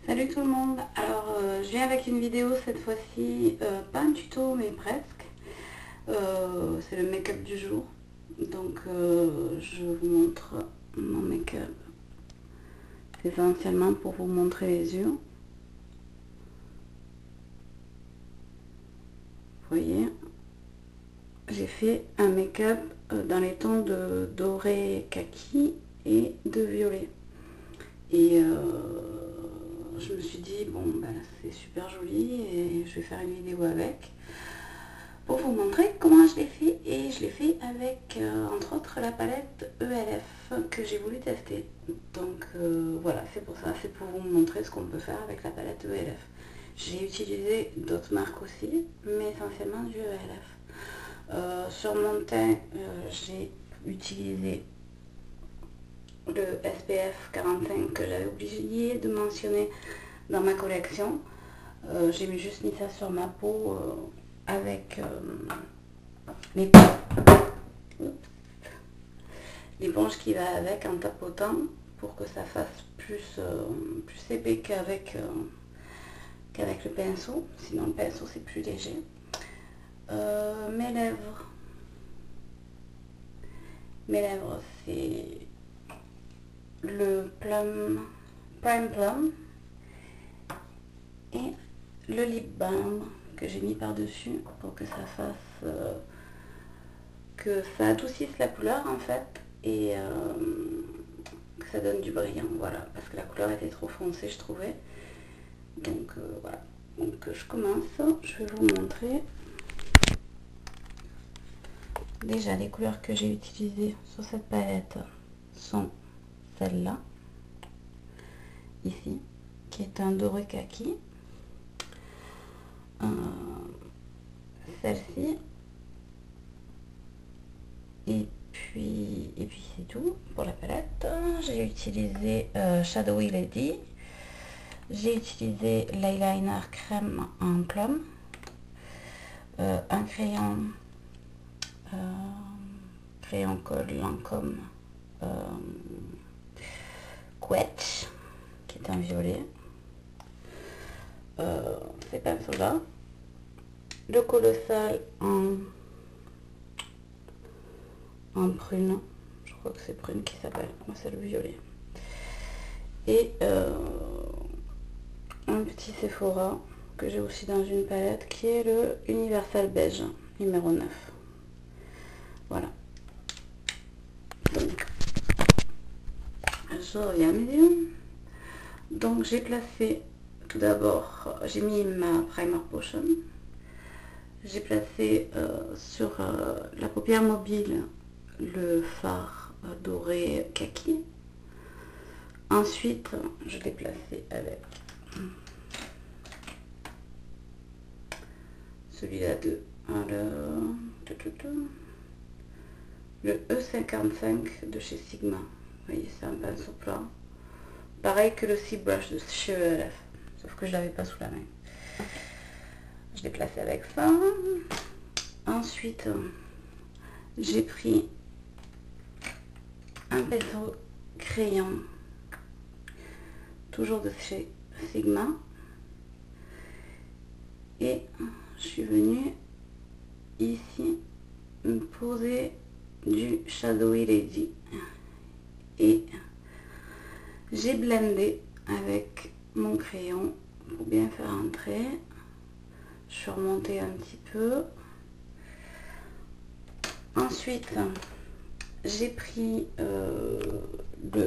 Salut tout le monde. Alors je viens avec une vidéo cette fois-ci, pas un tuto mais presque. C'est le make-up du jour. Donc je vous montre mon make-up. C'est essentiellement pour vous montrer les yeux. Vous voyez, j'ai fait un make-up dans les tons de doré kaki et de violet. Et je me suis dit, bon, ben, c'est super joli et je vais faire une vidéo avec pour vous montrer comment je l'ai fait. Et je l'ai fait avec, entre autres, la palette ELF que j'ai voulu tester. Donc voilà, c'est pour ça, c'est pour vous montrer ce qu'on peut faire avec la palette ELF. J'ai utilisé d'autres marques aussi, mais essentiellement du ELF. Sur mon teint, j'ai utilisé le SPF 45 que j'avais oublié de mentionner dans ma collection. J'ai juste mis ça sur ma peau avec l'éponge qui va avec en tapotant pour que ça fasse plus épais qu'avec le pinceau. Sinon le pinceau c'est plus léger. Mes lèvres c'est le Prime Plum et le lip balm que j'ai mis par dessus pour que ça fasse que ça adoucisse la couleur en fait et que ça donne du brillant, voilà, parce que la couleur était trop foncée je trouvais. Donc voilà, donc je commence, je vais vous montrer déjà les couleurs que j'ai utilisées sur cette palette sont celle-là, ici, qui est un doré kaki, celle-ci, et puis c'est tout pour la palette. J'ai utilisé Shadowy Lady, j'ai utilisé l'eyeliner crème en plum, un crayon colle Lancôme Quetch qui est un violet, ces pinceaux là, le colossal en prune, je crois que c'est prune qui s'appelle, moi c'est le violet, et un petit Sephora que j'ai aussi dans une palette qui est le Universal Beige numéro 9. Voilà, donc je reviens à mes yeux. Donc j'ai placé tout d'abord, j'ai mis ma primer potion, j'ai placé sur la paupière mobile le fard doré kaki. Ensuite je l'ai placé avec celui-là de le E55 de chez Sigma. Vous voyez, c'est un pinceau plat, pareil que le C-Brush de chez ELF, sauf que je l'avais pas sous la main. Je l'ai placé avec ça. Ensuite j'ai pris un pinceau crayon, toujours de chez Sigma, et je suis venue ici me poser du Shadowy Lady et j'ai blendé avec mon crayon pour bien faire entrer. Je suis remontée un petit peu. Ensuite j'ai pris le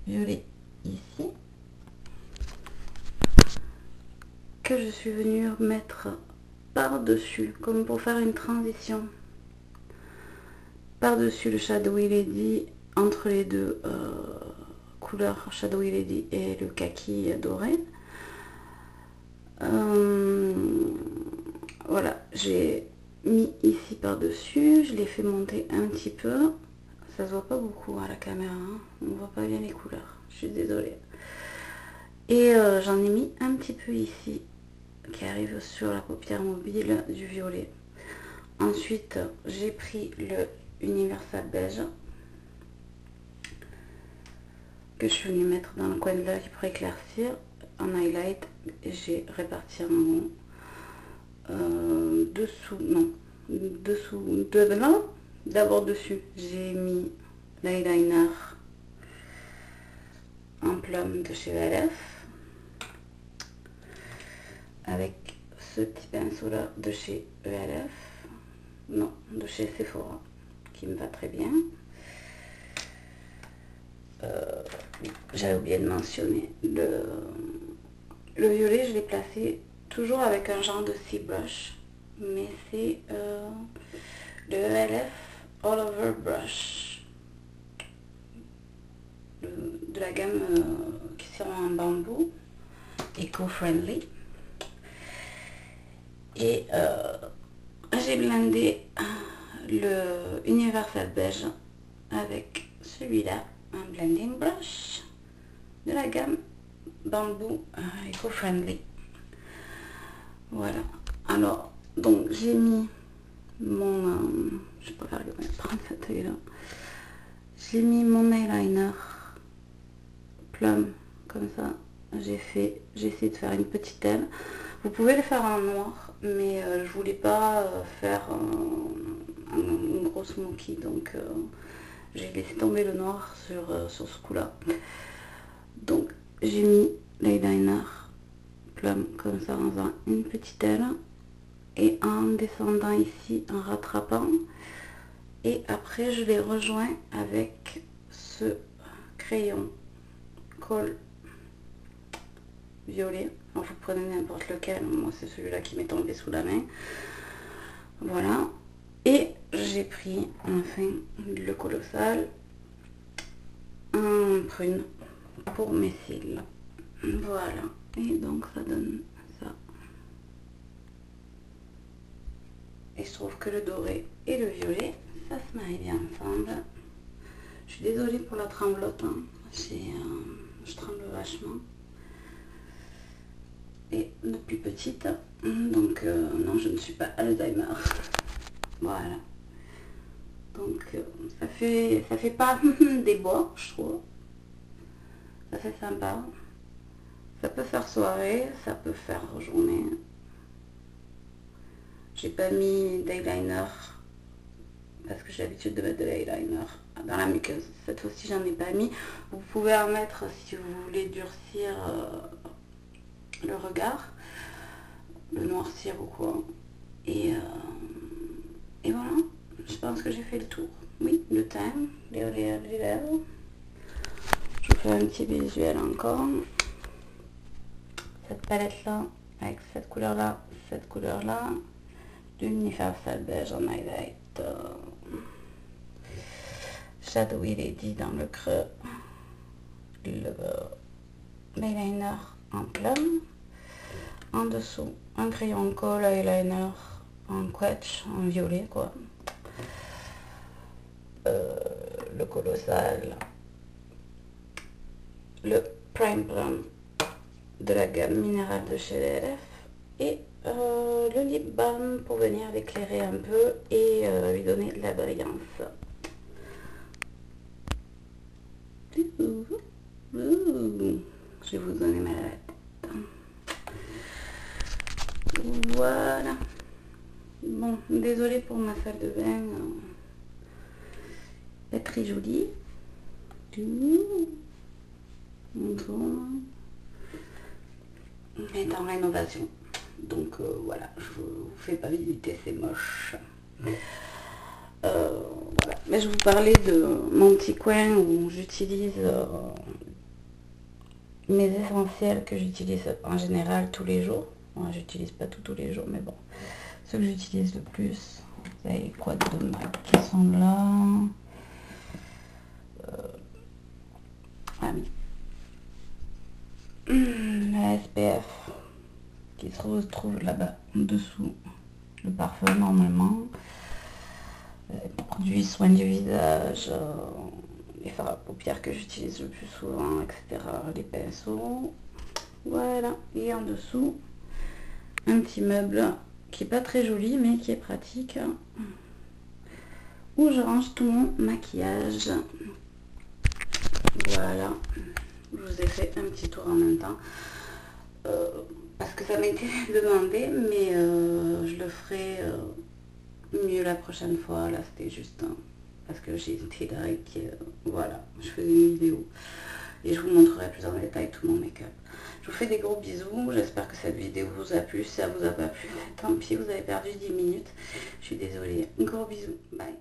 violet ici que je suis venue mettre par-dessus, comme pour faire une transition, par-dessus le Shadowy Lady, entre les deux couleurs Shadowy Lady et le kaki doré. Voilà, j'ai mis ici par-dessus, je l'ai fait monter un petit peu. Ça se voit pas beaucoup à la caméra, hein. On voit pas bien les couleurs, je suis désolée. Et j'en ai mis un petit peu ici, qui arrive sur la paupière mobile du violet. Ensuite j'ai pris le Universal Beige que je suis venue mettre dans le coin de l'œil pour éclaircir. En highlight, j'ai réparti en haut. Dessous, non. Dessous, d'abord dessus, j'ai mis l'eyeliner en plum de chez VLF. Avec ce petit pinceau là de chez VLF. Non, de chez Sephora, qui me va très bien. J'avais oublié de mentionner le violet, je l'ai placé toujours avec un genre de Sea Brush, mais c'est le ELF All Over Brush de la gamme qui sera en bambou, eco-friendly. Et j'ai blendé le Universal Beige avec celui-là, un blending brush de la gamme bambou eco-friendly. Voilà. Alors, donc j'ai mis mon... je vais pas faire comment prendre cette œil là. J'ai mis mon eyeliner plum, comme ça. J'ai essayé de faire une petite aile. Vous pouvez le faire en noir, mais je voulais pas faire une grosse smoky, donc j'ai laissé tomber le noir sur ce coup là. Donc j'ai mis l'eyeliner plum comme ça en faisant une petite aile et en descendant ici, en rattrapant, et après je les rejoins avec ce crayon colle violet. Alors, vous prenez n'importe lequel, moi c'est celui-là qui m'est tombé sous la main. Voilà, et j'ai pris enfin le colossal en prune pour mes cils. Voilà, et donc ça donne ça. Et je trouve que le doré et le violet, ça se marie bien ensemble. Je suis désolée pour la tremblote, hein. Je tremble vachement. Et depuis petite, donc non, je ne suis pas Alzheimer. Voilà. Donc ça fait pas des bois, je trouve. Ça fait sympa. Ça peut faire soirée, ça peut faire journée. J'ai pas mis d'eyeliner parce que j'ai l'habitude de mettre de l'eyeliner dans la muqueuse. Cette fois-ci, j'en ai pas mis. Vous pouvez en mettre si vous voulez durcir le regard, le noircir ou quoi. Et voilà, je pense que j'ai fait le tour. Oui, le teint, les lèvres. Je vous fais un petit visuel encore. Cette palette là, avec cette couleur là, l'Universal Beige en highlight. Shadowy Lady dans le creux. L'eyeliner en plum. En dessous, un crayon colle eyeliner en quetch, en violet quoi. Le colossal. Le prime plum de la gamme minérale de chez VLF. Et le lip balm pour venir l'éclairer un peu et lui donner de la brillance. Je vais vous donner ma tête. Voilà. Bon, désolée pour ma salle de bain. Pas très jolie. Mais en rénovation. Donc voilà, je vous fais pas visiter, c'est moche. Voilà. Mais je vous parlais de mon petit coin où j'utilise mes essentiels que j'utilise en général tous les jours. Moi, j'utilise pas tous les jours, mais bon. Ceux que j'utilise le plus, vous avez quoi de marques qui sont là. Ah oui. La SPF qui se retrouve là-bas en dessous. Le parfum normalement. Les produits soins du visage. Les fards à paupières que j'utilise le plus souvent, etc. Les pinceaux. Voilà. Et en dessous, un petit meuble qui est pas très joli mais qui est pratique. Où je range tout mon maquillage. Voilà. vous ai fait un petit tour en même temps. Parce que ça m'a été demandé, mais je le ferai mieux la prochaine fois. Là, c'était juste parce que j'ai été là et que voilà, je faisais une vidéo. Et je vous montrerai plus en détail tout mon make-up. Je vous fais des gros bisous. J'espère que cette vidéo vous a plu. Si ça vous a pas plu, tant pis, vous avez perdu 10 minutes. Je suis désolée. Gros bisous. Bye.